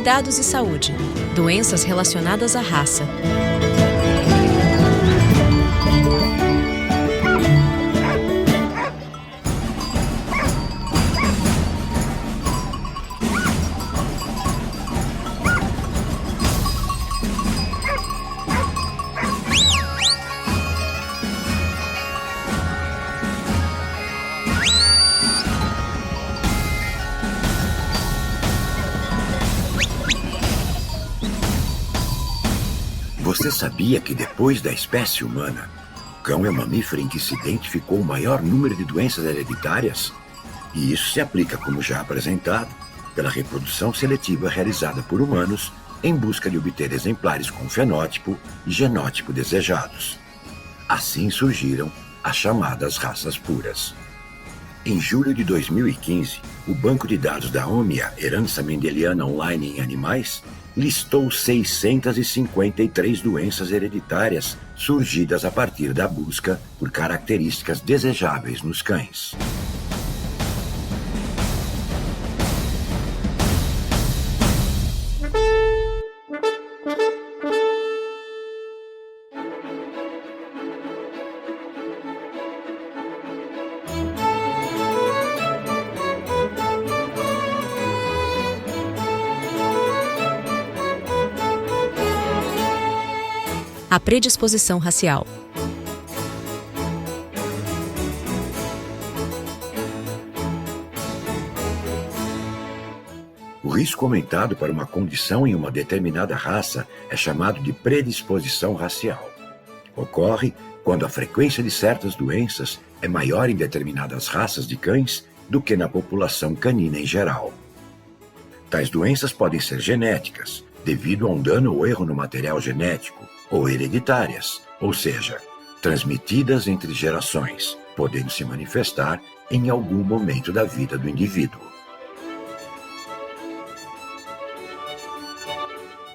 Cuidados e saúde. Doenças relacionadas à raça. Você sabia que depois da espécie humana, o cão é o mamífero em que se identificou o maior número de doenças hereditárias? E isso se aplica, como já apresentado, pela reprodução seletiva realizada por humanos em busca de obter exemplares com fenótipo e genótipo desejados. Assim surgiram as chamadas raças puras. Em julho de 2015, o banco de dados da OMIA, Herança Mendeliana Online em Animais, listou 653 doenças hereditárias surgidas a partir da busca por características desejáveis nos cães. A predisposição racial. O risco aumentado para uma condição em uma determinada raça é chamado de predisposição racial. Ocorre quando a frequência de certas doenças é maior em determinadas raças de cães do que na população canina em geral. Tais doenças podem ser genéticas, devido a um dano ou erro no material genético, ou hereditárias, ou seja, transmitidas entre gerações, podendo se manifestar em algum momento da vida do indivíduo.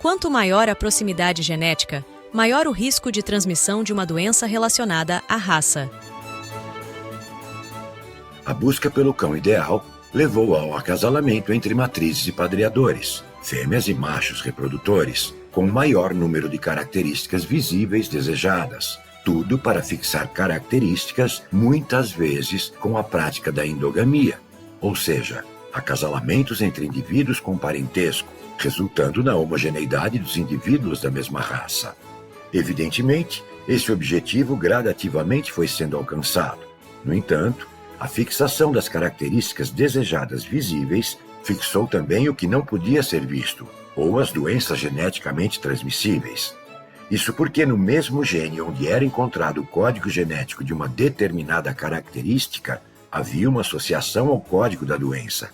Quanto maior a proximidade genética, maior o risco de transmissão de uma doença relacionada à raça. A busca pelo cão ideal levou ao acasalamento entre matrizes e padreadores, fêmeas e machos reprodutores, com maior número de características visíveis desejadas, tudo para fixar características, muitas vezes com a prática da endogamia, ou seja, acasalamentos entre indivíduos com parentesco, resultando na homogeneidade dos indivíduos da mesma raça. Evidentemente, esse objetivo gradativamente foi sendo alcançado. No entanto, a fixação das características desejadas visíveis fixou também o que não podia ser visto, ou as doenças geneticamente transmissíveis. Isso porque no mesmo gene onde era encontrado o código genético de uma determinada característica, havia uma associação ao código da doença.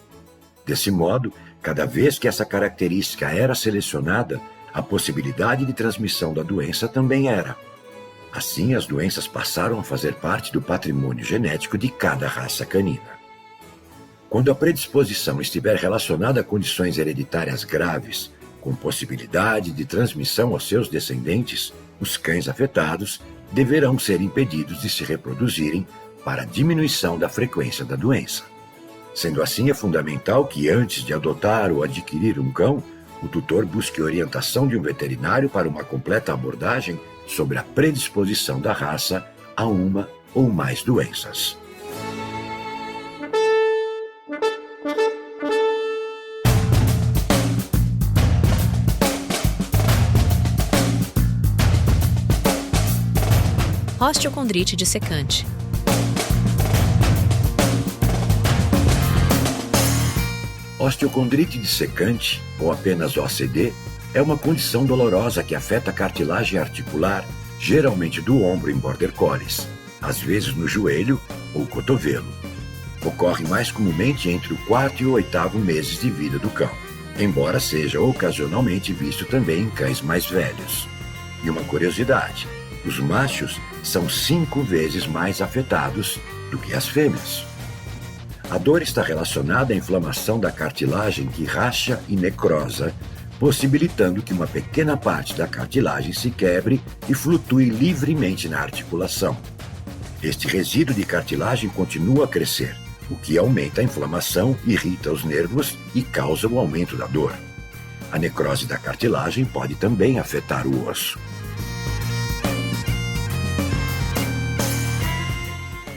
Desse modo, cada vez que essa característica era selecionada, a possibilidade de transmissão da doença também era. Assim, as doenças passaram a fazer parte do patrimônio genético de cada raça canina. Quando a predisposição estiver relacionada a condições hereditárias graves, com possibilidade de transmissão aos seus descendentes, os cães afetados deverão ser impedidos de se reproduzirem para a diminuição da frequência da doença. Sendo assim, é fundamental que, antes de adotar ou adquirir um cão, o tutor busque orientação de um veterinário para uma completa abordagem sobre a predisposição da raça a uma ou mais doenças. Osteocondrite dissecante. Osteocondrite dissecante, ou apenas OCD, é uma condição dolorosa que afeta a cartilagem articular, geralmente do ombro em Border Collies, às vezes no joelho ou cotovelo. Ocorre mais comumente entre o 4º e o 8º meses de vida do cão, embora seja ocasionalmente visto também em cães mais velhos. E uma curiosidade, os machos são 5 vezes mais afetados do que as fêmeas. A dor está relacionada à inflamação da cartilagem que racha e necrosa, possibilitando que uma pequena parte da cartilagem se quebre e flutue livremente na articulação. Este resíduo de cartilagem continua a crescer, o que aumenta a inflamação, irrita os nervos e causa o aumento da dor. A necrose da cartilagem pode também afetar o osso.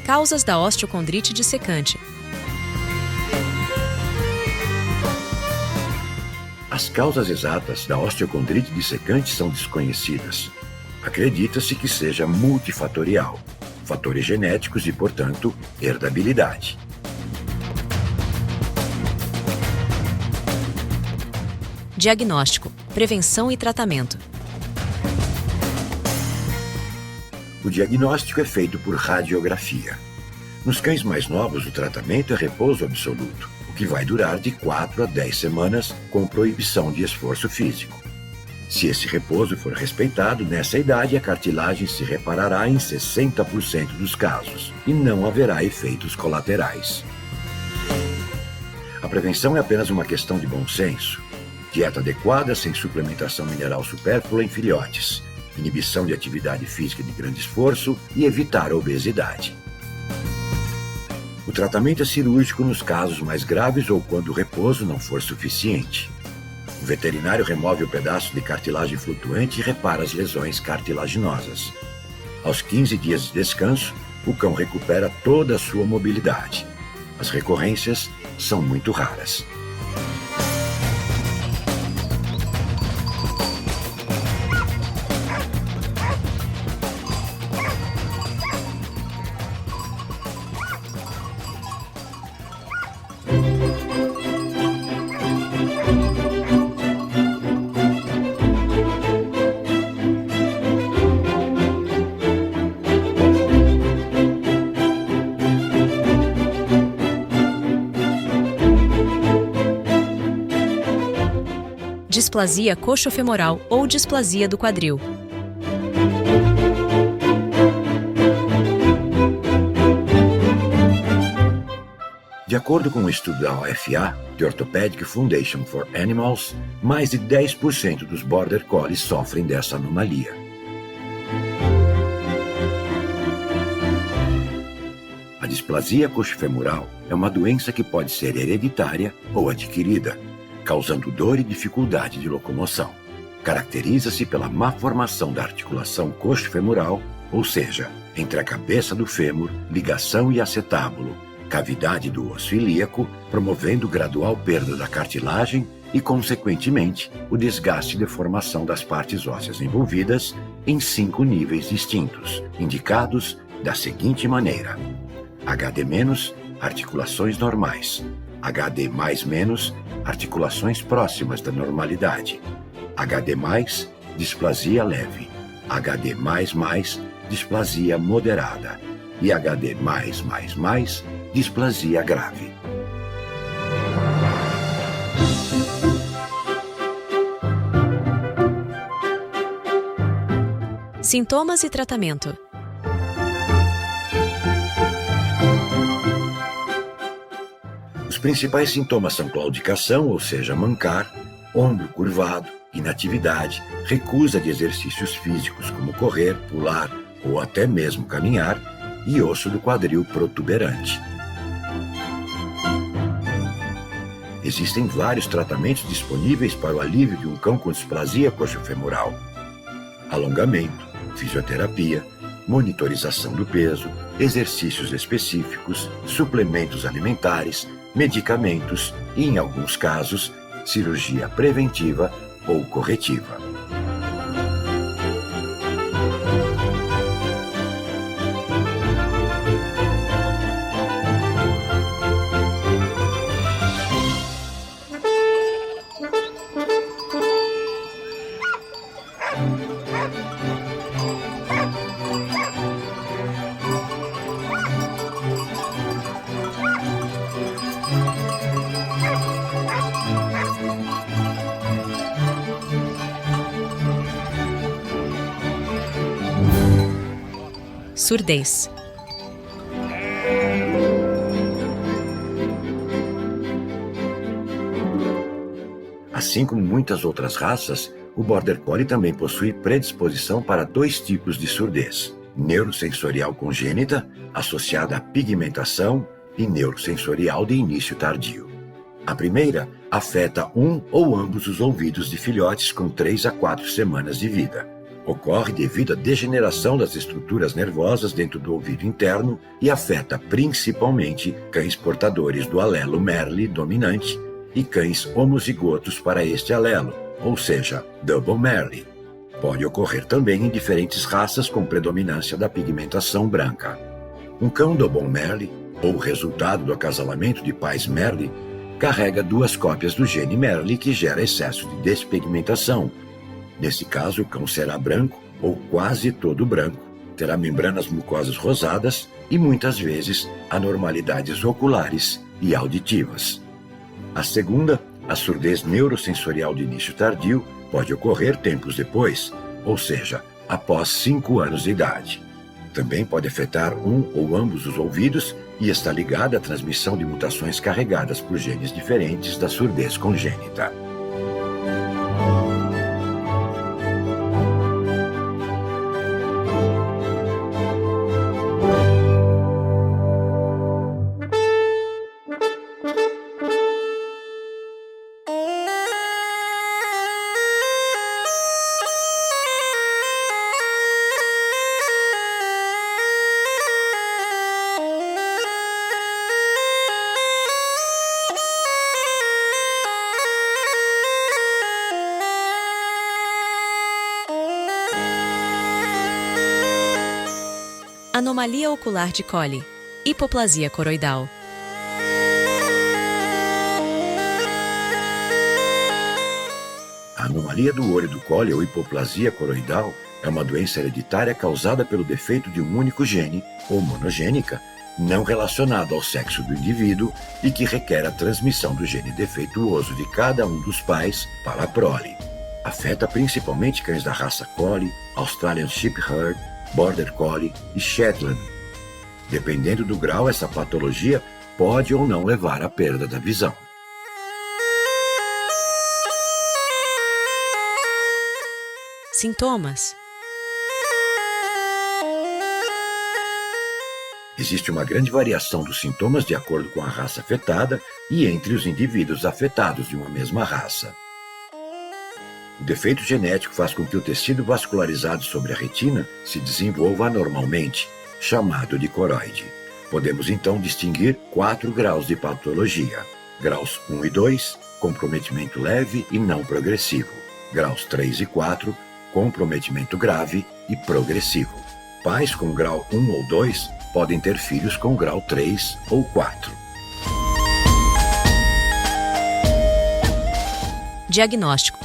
Causas da osteocondrite dissecante. As causas exatas da osteocondrite dissecante são desconhecidas. Acredita-se que seja multifatorial, fatores genéticos e, portanto, herdabilidade. Diagnóstico, prevenção e tratamento. O diagnóstico é feito por radiografia. Nos cães mais novos, o tratamento é repouso absoluto, o que vai durar de 4 a 10 semanas com proibição de esforço físico. Se esse repouso for respeitado, nessa idade a cartilagem se reparará em 60% dos casos e não haverá efeitos colaterais. A prevenção é apenas uma questão de bom senso. Dieta adequada sem suplementação mineral supérflua em filhotes, inibição de atividade física de grande esforço e evitar a obesidade. O tratamento é cirúrgico nos casos mais graves ou quando o repouso não for suficiente. O veterinário remove o pedaço de cartilagem flutuante e repara as lesões cartilaginosas. Aos 15 dias de descanso, o cão recupera toda a sua mobilidade. As recorrências são muito raras. Displasia coxofemoral ou displasia do quadril. De acordo com um estudo da OFA, The Orthopedic Foundation for Animals, mais de 10% dos Border Collies sofrem dessa anomalia. A displasia coxofemoral é uma doença que pode ser hereditária ou adquirida, causando dor e dificuldade de locomoção. Caracteriza-se pela má formação da articulação coxofemoral, ou seja, entre a cabeça do fêmur, ligação e acetábulo, cavidade do osso ilíaco, promovendo gradual perda da cartilagem e, consequentemente, o desgaste e deformação das partes ósseas envolvidas em 5 níveis distintos, indicados da seguinte maneira: HD-, articulações normais; HD+-, articulações próximas da normalidade; HD+, displasia leve; HD++, displasia moderada; e HD++, displasia grave. Sintomas e tratamento. Os principais sintomas são claudicação, ou seja, mancar, ombro curvado, inatividade, recusa de exercícios físicos como correr, pular ou até mesmo caminhar, e osso do quadril protuberante. Existem vários tratamentos disponíveis para o alívio de um cão com displasia coxofemoral: alongamento, fisioterapia, monitorização do peso, exercícios específicos, suplementos alimentares, medicamentos e, em alguns casos, cirurgia preventiva ou corretiva. Surdez. Assim como muitas outras raças, o Border Collie também possui predisposição para 2 tipos de surdez: neurosensorial congênita, associada à pigmentação, e neurosensorial de início tardio. A primeira Afeta um ou ambos os ouvidos de filhotes com 3 a 4 semanas de vida. Ocorre devido à degeneração das estruturas nervosas dentro do ouvido interno e afeta principalmente cães portadores do alelo Merle dominante e cães homozigotos para este alelo, ou seja, Double Merle. Pode ocorrer também em diferentes raças com predominância da pigmentação branca. Um cão Double Merle, ou resultado do acasalamento de pais Merle, carrega 2 cópias do gene Merle que gera excesso de despigmentação. Nesse caso, o cão será branco ou quase todo branco, terá membranas mucosas rosadas e muitas vezes anormalidades oculares e auditivas. A segunda, a surdez neurosensorial de início tardio, pode ocorrer tempos depois, ou seja, após 5 anos de idade. Também pode afetar um ou ambos os ouvidos e está ligada à transmissão de mutações carregadas por genes diferentes da surdez congênita. Anomalia ocular de Collie, hipoplasia coroidal. A anomalia do olho do Collie ou hipoplasia coroidal é uma doença hereditária causada pelo defeito de um único gene, ou monogênica, não relacionado ao sexo do indivíduo e que requer a transmissão do gene defeituoso de cada um dos pais para a prole. Afeta principalmente cães da raça Collie, Australian Shepherd, Border Collie e Shetland. Dependendo do grau, essa patologia pode ou não levar à perda da visão. Sintomas. Existe uma grande variação dos sintomas de acordo com a raça afetada e entre os indivíduos afetados de uma mesma raça. O defeito genético faz com que o tecido vascularizado sobre a retina se desenvolva anormalmente, chamado de coroide. Podemos então distinguir 4 graus de patologia. Graus 1 e 2, comprometimento leve e não progressivo. Graus 3 e 4, comprometimento grave e progressivo. Pais com grau 1 ou 2 podem ter filhos com grau 3 ou 4. Diagnóstico.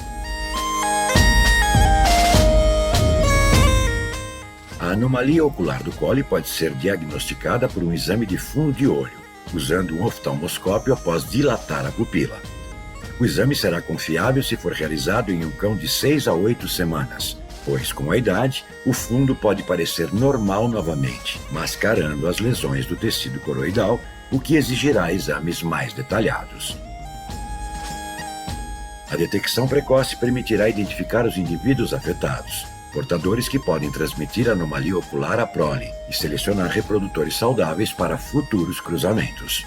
A anomalia ocular do Collie pode ser diagnosticada por um exame de fundo de olho, usando um oftalmoscópio após dilatar a pupila. O exame será confiável se for realizado em um cão de 6 a 8 semanas, pois, com a idade, o fundo pode parecer normal novamente, mascarando as lesões do tecido coroidal, o que exigirá exames mais detalhados. A detecção precoce permitirá identificar os indivíduos afetados, portadores que podem transmitir anomalia ocular à prole e selecionar reprodutores saudáveis para futuros cruzamentos.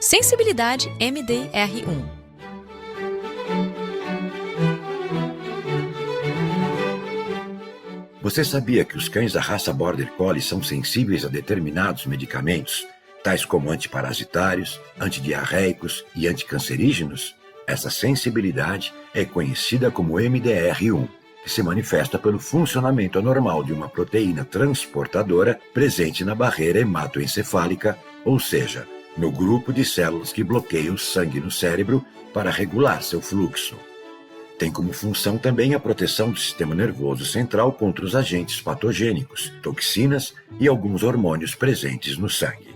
Sensibilidade MDR1. Você sabia que os cães da raça Border Collie são sensíveis a determinados medicamentos, tais como antiparasitários, antidiarreicos e anticancerígenos? Essa sensibilidade é conhecida como MDR1, que se manifesta pelo funcionamento anormal de uma proteína transportadora presente na barreira hematoencefálica, ou seja, no grupo de células que bloqueiam o sangue no cérebro para regular seu fluxo. Tem como função também a proteção do sistema nervoso central contra os agentes patogênicos, toxinas e alguns hormônios presentes no sangue.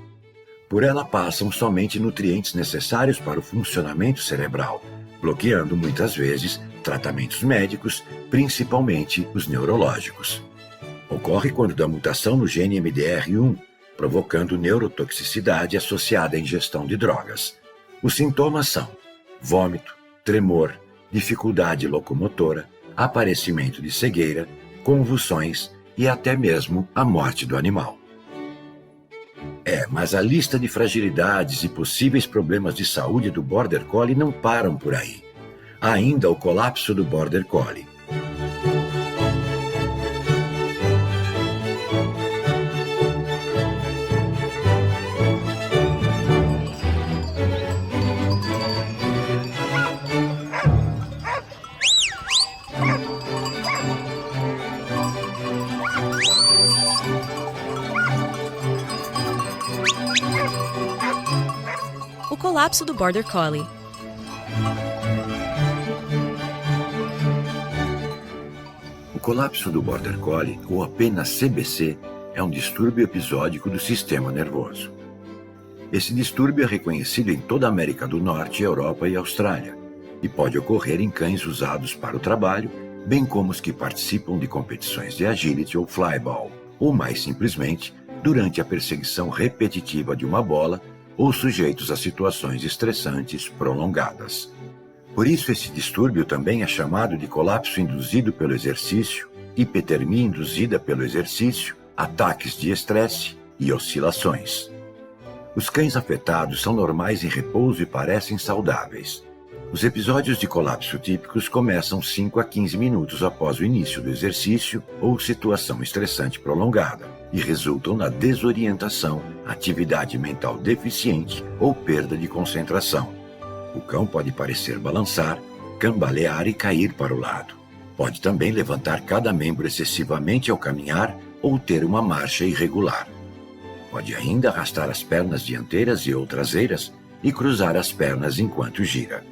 Por ela passam somente nutrientes necessários para o funcionamento cerebral, bloqueando muitas vezes tratamentos médicos, principalmente os neurológicos. Ocorre quando dá mutação no gene MDR1, provocando neurotoxicidade associada à ingestão de drogas. Os sintomas são vômito, tremor, dificuldade locomotora, aparecimento de cegueira, convulsões e até mesmo a morte do animal. Mas a lista de fragilidades e possíveis problemas de saúde do Border Collie não param por aí. Há ainda o colapso do Border Collie. O colapso do Border Collie. O colapso do Border Collie, ou apenas CBC, é um distúrbio episódico do sistema nervoso. Esse distúrbio é reconhecido em toda a América do Norte, Europa e Austrália, e pode ocorrer em cães usados para o trabalho, bem como os que participam de competições de agility ou flyball, ou mais simplesmente, durante a perseguição repetitiva de uma bola ou sujeitos a situações estressantes prolongadas. Por isso, esse distúrbio também é chamado de colapso induzido pelo exercício, hipotermia induzida pelo exercício, ataques de estresse e oscilações. Os cães afetados são normais em repouso e parecem saudáveis. Os episódios de colapso típicos começam 5 a 15 minutos após o início do exercício ou situação estressante prolongada e resultam na desorientação, atividade mental deficiente ou perda de concentração. O cão pode parecer balançar, cambalear e cair para o lado. Pode também levantar cada membro excessivamente ao caminhar ou ter uma marcha irregular. Pode ainda arrastar as pernas dianteiras e ou traseiras e cruzar as pernas enquanto gira.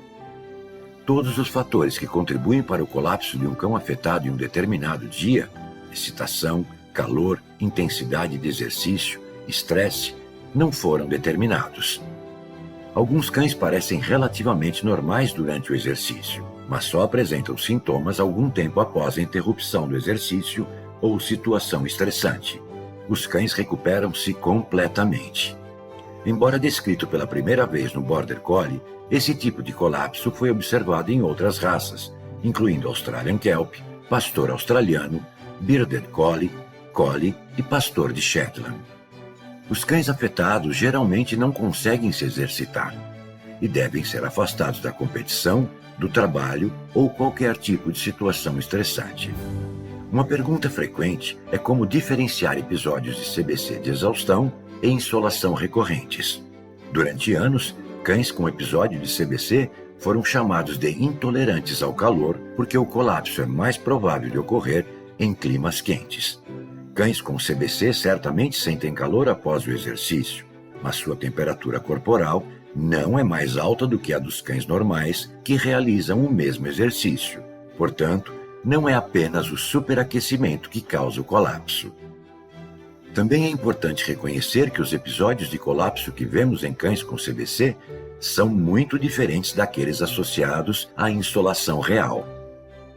Todos os fatores que contribuem para o colapso de um cão afetado em um determinado dia, excitação, calor, intensidade de exercício, estresse, não foram determinados. Alguns cães parecem relativamente normais durante o exercício, mas só apresentam sintomas algum tempo após a interrupção do exercício ou situação estressante. Os cães recuperam-se completamente. Embora descrito pela primeira vez no Border Collie, esse tipo de colapso foi observado em outras raças, incluindo Australian Kelp, Pastor Australiano, Bearded Collie, Collie e Pastor de Shetland. Os cães afetados geralmente não conseguem se exercitar e devem ser afastados da competição, do trabalho ou qualquer tipo de situação estressante. Uma pergunta frequente é como diferenciar episódios de CBC de exaustão e insolação recorrentes. Durante anos, cães com episódio de CBC foram chamados de intolerantes ao calor porque o colapso é mais provável de ocorrer em climas quentes. Cães com CBC certamente sentem calor após o exercício, mas sua temperatura corporal não é mais alta do que a dos cães normais que realizam o mesmo exercício. Portanto, não é apenas o superaquecimento que causa o colapso. Também é importante reconhecer que os episódios de colapso que vemos em cães com CBC são muito diferentes daqueles associados à insolação real.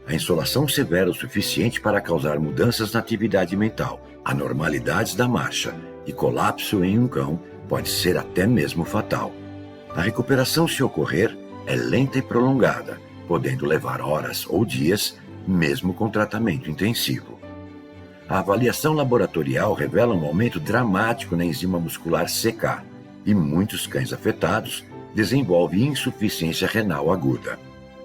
A insolação severa o suficiente para causar mudanças na atividade mental, anormalidades da marcha e colapso em um cão pode ser até mesmo fatal. A recuperação, se ocorrer, é lenta e prolongada, podendo levar horas ou dias, mesmo com tratamento intensivo. A avaliação laboratorial revela um aumento dramático na enzima muscular CK e muitos cães afetados desenvolvem insuficiência renal aguda.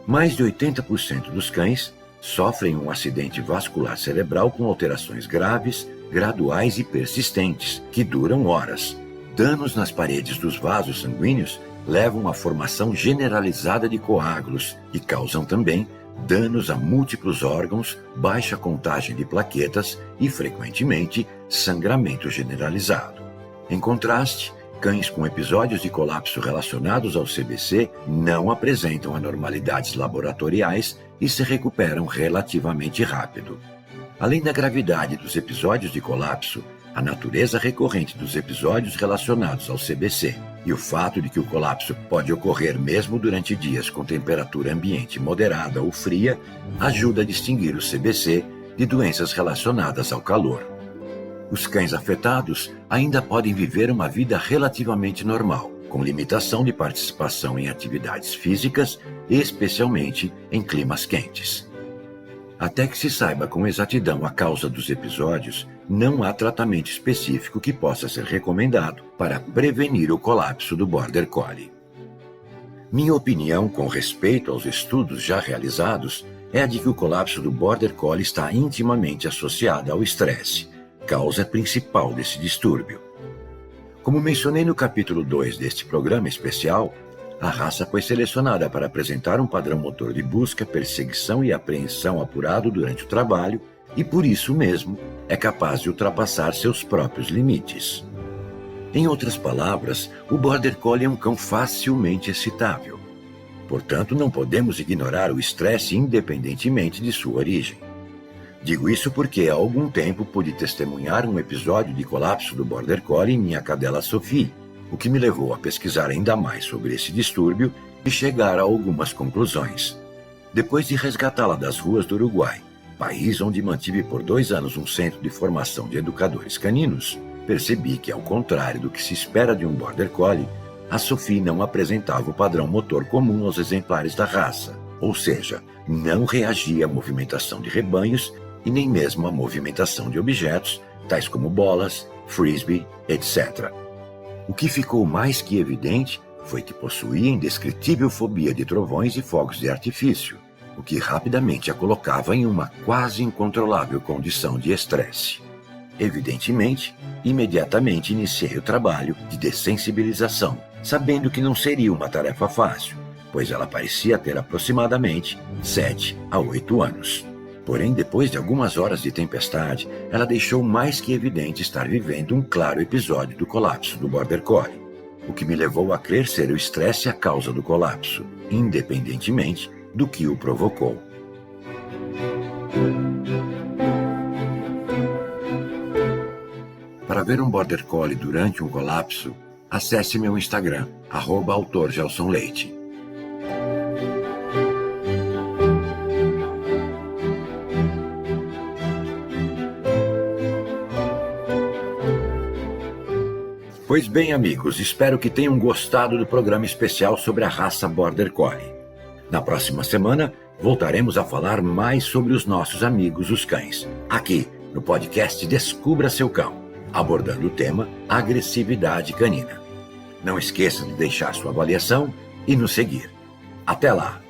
Mais de 80% dos cães sofrem um acidente vascular cerebral com alterações graves, graduais e persistentes, que duram horas. Danos nas paredes dos vasos sanguíneos levam à formação generalizada de coágulos e causam também danos a múltiplos órgãos, baixa contagem de plaquetas e, frequentemente, sangramento generalizado. Em contraste, cães com episódios de colapso relacionados ao CBC não apresentam anormalidades laboratoriais e se recuperam relativamente rápido. Além da gravidade dos episódios de colapso, a natureza recorrente dos episódios relacionados ao CBC E o fato de que o colapso pode ocorrer mesmo durante dias com temperatura ambiente moderada ou fria ajuda a distinguir o CBC de doenças relacionadas ao calor. Os cães afetados ainda podem viver uma vida relativamente normal, com limitação de participação em atividades físicas, especialmente em climas quentes. Até que se saiba com exatidão a causa dos episódios, não há tratamento específico que possa ser recomendado para prevenir o colapso do Border Collie. Minha opinião com respeito aos estudos já realizados é a de que o colapso do Border Collie está intimamente associado ao estresse, causa principal desse distúrbio. Como mencionei no capítulo 2 deste programa especial, a raça foi selecionada para apresentar um padrão motor de busca, perseguição e apreensão apurado durante o trabalho e, por isso mesmo, é capaz de ultrapassar seus próprios limites. Em outras palavras, o Border Collie é um cão facilmente excitável. Portanto, não podemos ignorar o estresse independentemente de sua origem. Digo isso porque há algum tempo pude testemunhar um episódio de colapso do Border Collie em minha cadela Sophie, o que me levou a pesquisar ainda mais sobre esse distúrbio e chegar a algumas conclusões. Depois de resgatá-la das ruas do Uruguai, país onde mantive por 2 anos um centro de formação de educadores caninos, percebi que, ao contrário do que se espera de um Border Collie, a Sophie não apresentava o padrão motor comum aos exemplares da raça, ou seja, não reagia à movimentação de rebanhos e nem mesmo à movimentação de objetos, tais como bolas, frisbee, etc. O que ficou mais que evidente foi que possuía indescritível fobia de trovões e fogos de artifício, o que rapidamente a colocava em uma quase incontrolável condição de estresse. Evidentemente, imediatamente iniciei o trabalho de dessensibilização, sabendo que não seria uma tarefa fácil, pois ela parecia ter aproximadamente 7 a 8 anos. Porém, depois de algumas horas de tempestade, ela deixou mais que evidente estar vivendo um claro episódio do colapso do Border Collie, o que me levou a crer ser o estresse a causa do colapso, independentemente do que o provocou. Para ver um Border Collie durante um colapso, acesse meu Instagram, @autorgelsonleite. Pois bem, amigos, espero que tenham gostado do programa especial sobre a raça Border Collie. Na próxima semana, voltaremos a falar mais sobre os nossos amigos os cães, aqui no podcast Descubra Seu Cão, abordando o tema agressividade canina. Não esqueça de deixar sua avaliação e nos seguir. Até lá!